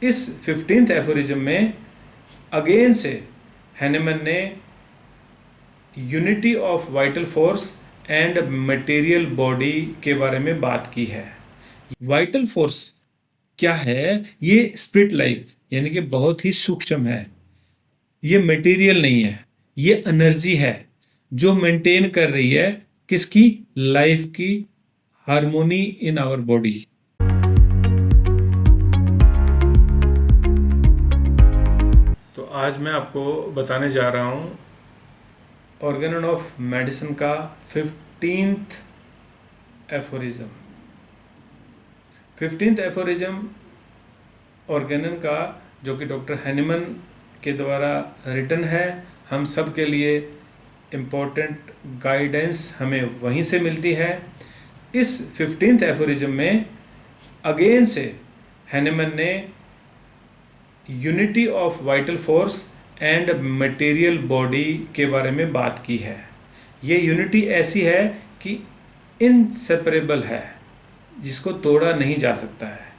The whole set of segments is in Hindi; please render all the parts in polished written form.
इस 15th एफोरिज्म में अगेन से हैनिमन ने unity of vital force and material body के बारे में बात की है। वाइटल फोर्स क्या है? ये स्पिरिट लाइक यानी कि बहुत ही सूक्ष्म है। ये मटेरियल नहीं है, ये एनर्जी है जो मेंटेन कर रही है किसकी? लाइफ की हार्मोनी इन आवर बॉडी। तो आज मैं आपको बताने जा रहा हूँ ऑर्गेनन ऑफ मेडिसिन का 15th aphorism. 15th aphorism Organon का जो कि डॉक्टर हैनिमन के द्वारा रिटन है। हम सब के लिए इम्पोर्टेंट गाइडेंस हमें वहीं से मिलती है। इस 15th एफोरिज्म में अगेन से हैनिमन ने unity of vital force and material body के बारे में बात की है। ये यूनिटी ऐसी है कि इनसेपरेबल है, जिसको तोड़ा नहीं जा सकता है।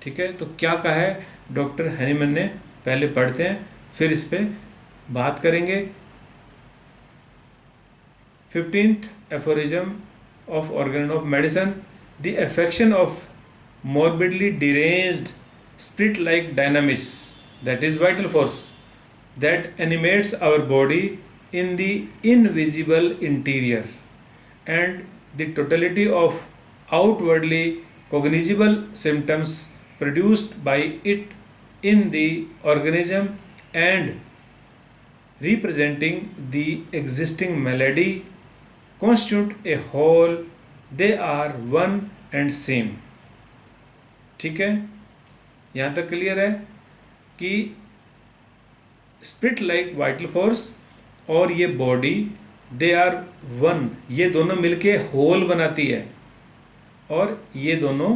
ठीक है, तो क्या कहा है डॉक्टर हैनिमन ने? पहले पढ़ते हैं, फिर इस पे बात करेंगे। 15th aphorism of organ of medicine: the affection of morbidly deranged spirit-like dynamis, that is vital force, that animates our body in the invisible interior, and the totality of outwardly cognizable symptoms produced by it in the organism and representing the existing malady constitute a whole, they are one and same। ठीक है, यहाँ तक क्लियर है कि स्पिरिट लाइक वाइटल फोर्स और ये बॉडी दे आर वन, ये दोनों मिलके होल बनाती है, और ये दोनों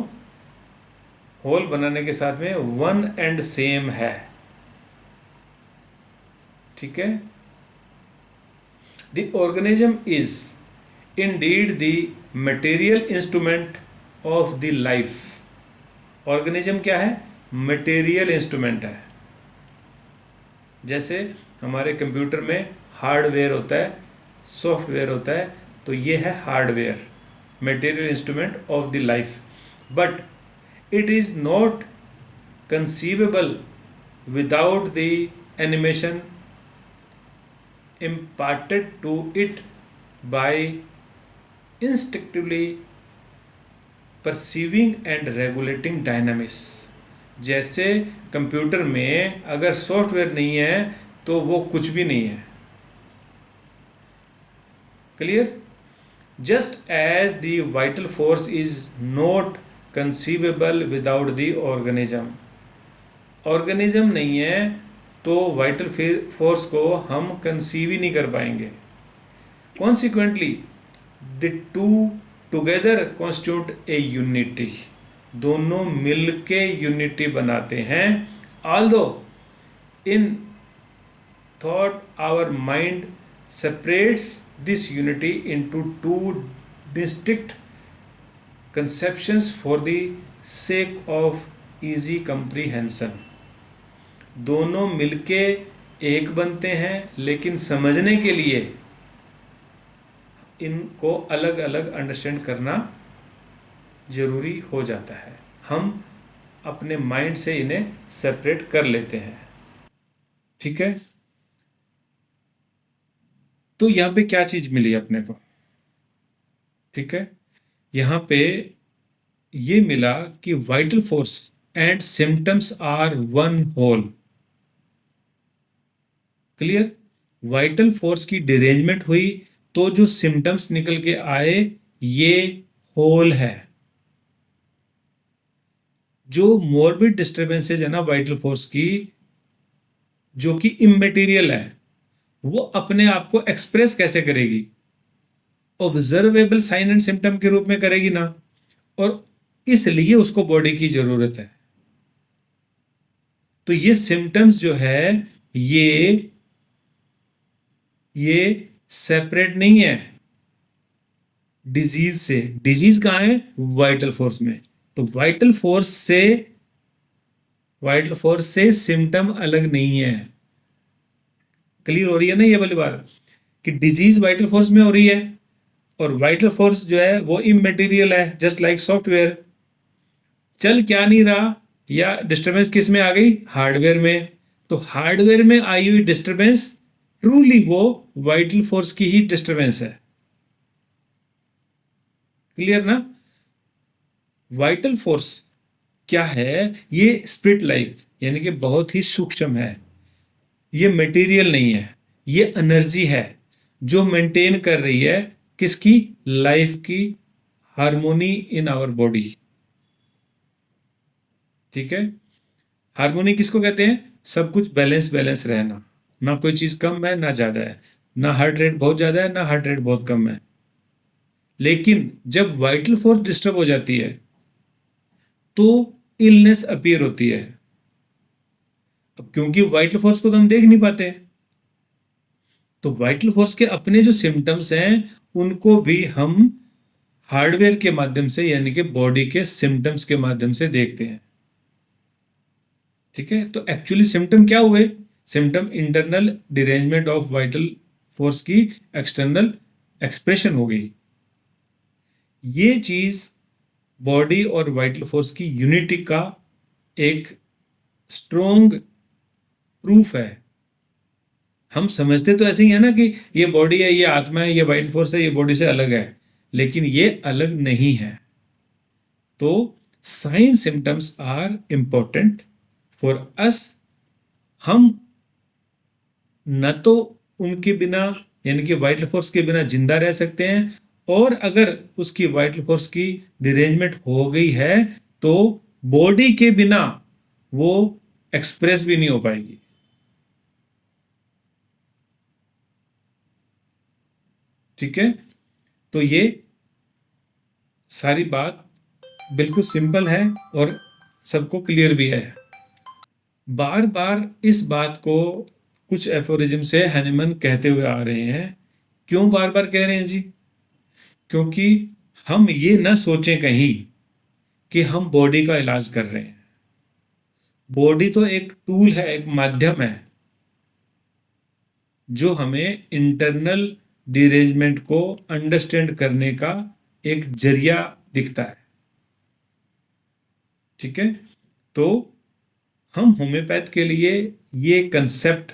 होल बनाने के साथ में वन एंड सेम है। ठीक है, the organism is Indeed the material instrument of the life. Organism क्या है? मटेरियल इंस्ट्रूमेंट है। जैसे हमारे कंप्यूटर में हार्डवेयर होता है, सॉफ्टवेयर होता है, तो ये है hardware, material instrument of the life. But it is not conceivable without the animation imparted to it by instinctively perceiving and regulating dynamics। जैसे कंप्यूटर में अगर सॉफ्टवेयर नहीं है तो वो कुछ भी नहीं है। Clear? Just as the vital force is not conceivable without the organism. Organism नहीं है तो वाइटल फोर्स को हम कंसीव ही नहीं कर पाएंगे। Consequently the two together constitute a unity, दोनों मिलके यूनिटी बनाते हैं। Although in thought our mind separates this unity into two distinct conceptions for the sake of easy comprehension. दोनों मिलके एक बनते हैं, लेकिन समझने के लिए इनको अलग अलग अंडरस्टैंड करना जरूरी हो जाता है। हम अपने माइंड से इन्हें सेपरेट कर लेते हैं। ठीक है, तो यहाँ पे क्या चीज मिली अपने को? ठीक है, यहाँ पे ये मिला कि vital force and symptoms are one whole. Clear? Vital force की डिरेंजमेंट हुई तो जो सिम्टम्स निकल के आए ये होल है। जो मोर्बिड डिस्टर्बेंसेज है ना वाइटल फोर्स की, जो कि इममेटीरियल है, वो अपने आप को एक्सप्रेस कैसे करेगी? ऑब्जर्वेबल साइन एंड सिम्टम के रूप में करेगी ना, और इसलिए उसको बॉडी की जरूरत है। तो ये सिम्टम्स जो है ये सेपरेट नहीं है डिजीज से। डिजीज कहां है? वाइटल फोर्स में। तो वाइटल फोर्स से वाइटल फोर्स से सिम्टम अलग नहीं है। क्लियर हो रही है ना ये वाली बात, कि डिजीज वाइटल फोर्स में हो रही है और वाइटल फोर्स जो है वो इमटेरियल है, जस्ट लाइक सॉफ्टवेयर। चल क्या नहीं रहा, या डिस्टरबेंस किस में आ गई, हार्डवेयर में। तो हार्डवेयर में आई हुई डिस्टरबेंस ट्रूली वो वाइटल फोर्स की ही डिस्टरबेंस है। क्लियर ना। वाइटल फोर्स क्या है, ये स्पिरिट लाइक यानी कि बहुत ही सूक्ष्म है। ये मटेरियल नहीं है, ये एनर्जी है जो मेंटेन कर रही है किसकी, लाइफ की हार्मोनी इन आवर बॉडी। ठीक है। हार्मोनी किसको कहते हैं, सब कुछ बैलेंस बैलेंस रहना, ना कोई चीज कम है ना ज्यादा है, ना हार्ट रेट बहुत ज्यादा है ना हार्ट रेट बहुत कम है। लेकिन जब वाइटल फोर्स डिस्टर्ब हो जाती है तो इलनेस अपीयर होती है। अब क्योंकि वाइटल फोर्स को तो हम देख नहीं पाते, तो वाइटल फोर्स के अपने जो सिम्टम्स हैं उनको भी हम हार्डवेयर के माध्यम से यानी कि बॉडी के सिम्टम्स के माध्यम से देखते हैं। ठीक है। तो एक्चुअली सिम्टम क्या हुए, symptom internal derangement of vital force की एक्सटर्नल एक्सप्रेशन हो गई। ये चीज बॉडी और वाइटल फोर्स की यूनिटी का एक स्ट्रोंग प्रूफ है। हम समझते तो ऐसे ही है ना कि ये बॉडी है, ये आत्मा है, ये वाइटल फोर्स है, ये बॉडी से अलग है, लेकिन ये अलग नहीं है। तो sign symptoms are important for us. हम न तो उनके बिना यानी कि वाइटल फोर्स के बिना जिंदा रह सकते हैं, और अगर उसकी वाइटल फोर्स की डिरेंजमेंट हो गई है तो बॉडी के बिना वो एक्सप्रेस भी नहीं हो पाएगी। ठीक है। तो ये सारी बात बिल्कुल सिंपल है और सबको क्लियर भी है। बार बार इस बात को कुछ एफोरिज्म से हैनिमन कहते हुए आ रहे हैं। क्यों बार बार कह रहे हैं जी, क्योंकि हम ये ना सोचें कहीं कि हम बॉडी का इलाज कर रहे हैं। बॉडी तो एक टूल है, एक माध्यम है जो हमें इंटरनल डिरेंजमेंट को अंडरस्टैंड करने का एक जरिया दिखता है। ठीक है। तो हम होम्योपैथ के लिए ये कंसेप्ट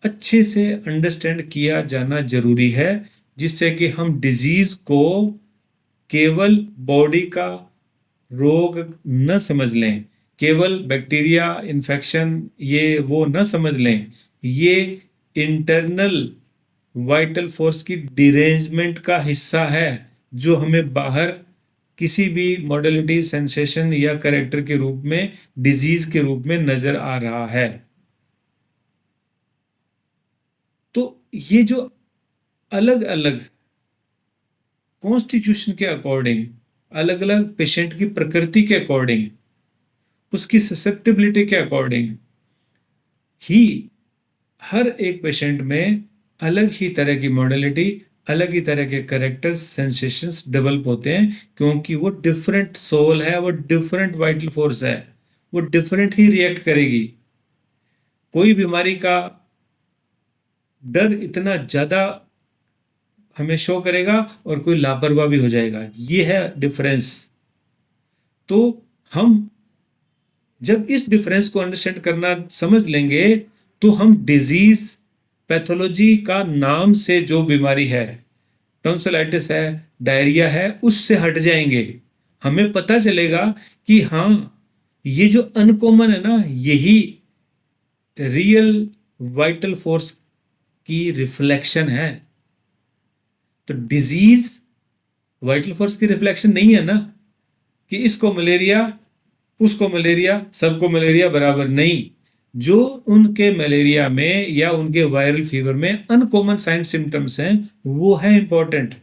अच्छे से अंडरस्टैंड किया जाना जरूरी है, जिससे कि हम डिजीज को केवल बॉडी का रोग न समझ लें, केवल बैक्टीरिया इन्फेक्शन ये वो न समझ लें। ये इंटरनल वाइटल फोर्स की डिरेंजमेंट का हिस्सा है जो हमें बाहर किसी भी मॉडलिटी, सेंसेशन या करेक्टर के रूप में, डिजीज के रूप में नजर आ रहा है। तो ये जो अलग अलग कॉन्स्टिट्यूशन के अकॉर्डिंग, अलग अलग पेशेंट की प्रकृति के अकॉर्डिंग, उसकी ससेप्टिबिलिटी के अकॉर्डिंग ही हर एक पेशेंट में अलग ही तरह की मॉडलिटी, अलग ही तरह के करेक्टर्स, सेंसेशंस डेवलप होते हैं, क्योंकि वो डिफरेंट सोल है, वो डिफरेंट वाइटल फोर्स है, वो डिफरेंट ही रिएक्ट करेगी। कोई बीमारी का डर इतना ज्यादा हमें शो करेगा और कोई लापरवाह भी हो जाएगा, ये है डिफरेंस। तो हम जब इस डिफरेंस को अंडरस्टैंड करना समझ लेंगे तो हम डिजीज, पैथोलॉजी का नाम से जो बीमारी है, टॉन्सिलाइटिस है, डायरिया है, उससे हट जाएंगे। हमें पता चलेगा कि हाँ, ये जो अनकॉमन है ना, यही रियल वाइटल फोर्स की रिफ्लेक्शन है। तो डिजीज वाइटल फोर्स की रिफ्लेक्शन नहीं है ना, कि इसको मलेरिया, उसको मलेरिया, सबको मलेरिया बराबर नहीं। जो उनके मलेरिया में या उनके वायरल फीवर में अनकॉमन साइन सिम्टम्स हैं वो है इंपॉर्टेंट,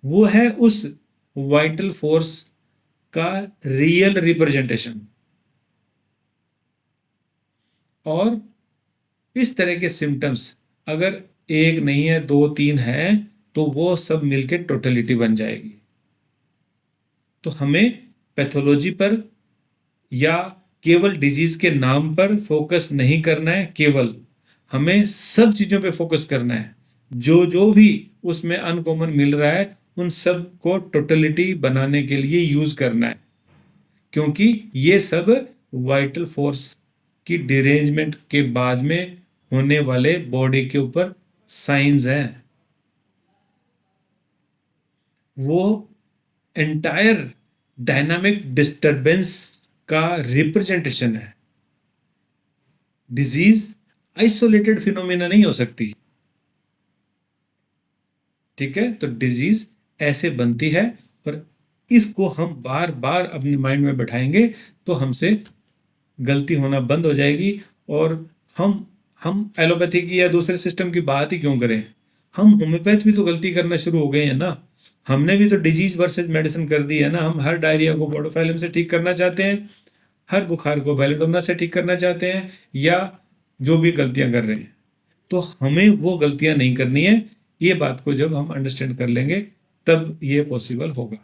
वो है उस वाइटल फोर्स का रियल रिप्रेजेंटेशन। और इस तरह के सिम्टम्स अगर एक नहीं है, दो तीन है, तो वो सब मिलके टोटलिटी बन जाएगी। तो हमें पैथोलॉजी पर या केवल डिजीज के नाम पर फोकस नहीं करना है, केवल हमें सब चीजों पे फोकस करना है। जो जो भी उसमें अनकॉमन मिल रहा है उन सब को टोटलिटी बनाने के लिए यूज करना है, क्योंकि ये सब वाइटल फोर्स की डिरेंजमेंट के बाद में होने वाले बॉडी के ऊपर साइंस हैं। वो एंटायर डायनामिक डिस्टरबेंस का रिप्रेजेंटेशन है। डिजीज आइसोलेटेड फिनोमेना नहीं हो सकती। ठीक है, तो डिजीज ऐसे बनती है, और इसको हम बार बार अपने माइंड में बैठाएंगे तो हमसे गलती होना बंद हो जाएगी। और हम एलोपैथी की या दूसरे सिस्टम की बात ही क्यों करें, हम होम्योपैथ भी तो गलती करना शुरू हो गए हैं ना। हमने भी तो डिजीज वर्सेस मेडिसिन कर दी है ना। हम हर डायरिया को बोडोफाइलम से ठीक करना चाहते हैं, हर बुखार को बेलेडोना से ठीक करना चाहते हैं, या जो भी गलतियां कर रहे हैं। तो हमें वो गलतियां नहीं करनी है। ये बात को जब हम अंडरस्टैंड कर लेंगे तब ये पॉसिबल होगा।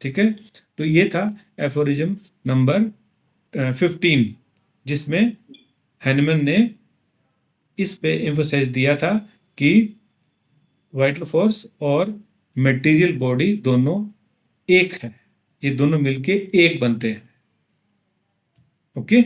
ठीक है, तो ये था एफोरिज्म नंबर 15, जिसमें हैनमन ने इस पे एम्फोसाइज दिया था कि वाइटल फोर्स और मटेरियल बॉडी दोनों एक है, ये दोनों मिलके एक बनते हैं। ओके।